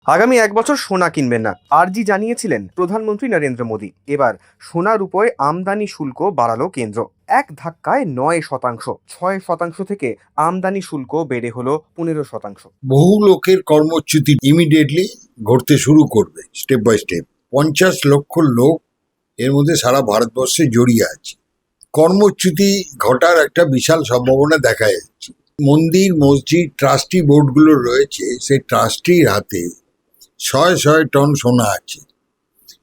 আগামী 1 বছর সোনা কিনবেন না, আর্জি জানিয়েছিলেন প্রধানমন্ত্রী নরেন্দ্র মোদী। এবার সোনার উপরে আমদানি শুল্ক বাড়ালো কেন্দ্র। এক ধাক্কায় 9%, 6% থেকে আমদানি শুল্ক বেড়ে হলো 15%। বহু লোকের কর্মচ্যুতি ইমিডিয়েটলি ঘটতে শুরু করবে, স্টেপ বাই স্টেপ। 50 লক্ষ লোক এর মধ্যে সারা ভারতবর্ষে জড়িয়ে আছে। কর্মচ্যুতি ঘটার একটা বিশাল সম্ভাবনা দেখা যাচ্ছে। মন্দির, মসজিদ, ট্রাস্টি বোর্ডগুলো রয়েছে, সেই ট্রাস্টির হাতে শয়ে শয়ে টন সোনা আছে।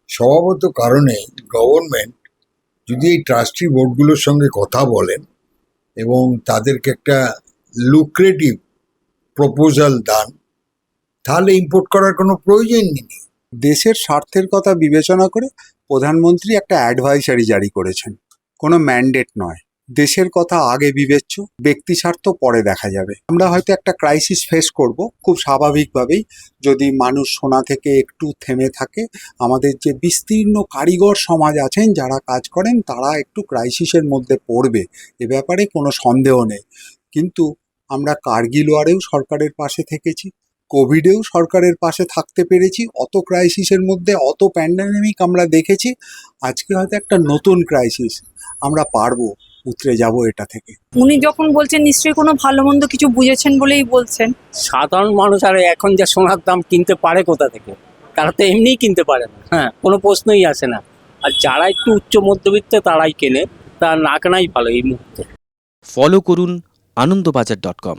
স্বভাবত কারণে গভর্নমেন্ট যদি এই ট্রাস্টি বোর্ডগুলোর সঙ্গে কথা বলেন এবং তাদেরকে একটা লুক্রেটিভ প্রপোজাল দেন, তাহলে ইম্পোর্ট করার কোনো প্রয়োজন নেই। দেশের স্বার্থের কথা বিবেচনা করে প্রধানমন্ত্রী একটা অ্যাডভাইসারি জারি করেছেন, কোনো ম্যান্ডেট নয়। দেশের কথা আগে বিবেচ্য, ব্যক্তি স্বার্থ পরে দেখা যাবে। আমরা হয়তো একটা ক্রাইসিস ফেস করব খুব স্বাভাবিকভাবেই, যদি মানুষ সোনা থেকে একটু থেমে থাকে। আমাদের যে বিস্তীর্ণ কারিগর সমাজ আছেন যারা কাজ করেন, তারা একটু ক্রাইসিসের মধ্যে পড়বে, এ ব্যাপারে কোনো সন্দেহ নেই। কিন্তু আমরা কার্গিল ওয়ারেও সরকারের পাশে থেকেছি, কোভিডেও সরকারের পাশে থাকতে পেরেছি। অত ক্রাইসিসের মধ্যে অত প্যান্ডামিক আমরা দেখেছি। আজকে হয়তো একটা নতুন ক্রাইসিস, আমরা পারবো, উতরে যাব এটা থেকে। উনি যখন বলছেন নিশ্চয়ই কোনো ভালো মন্দ কিছু বুঝেছেন বলেই বলছেন। সাধারণ মানুষ আর এখন যা সোনার দাম কিনতে পারে কোথা থেকে? তারা তো এমনিই কিনতে পারে না, কোনো প্রশ্নই আসে না। আর যারা একটু উচ্চ মধ্যবিত্ত তারাই কেনে, তা না কেনাই ভালো এই মুহূর্তে। ফলো করুন আনন্দবাজার.com।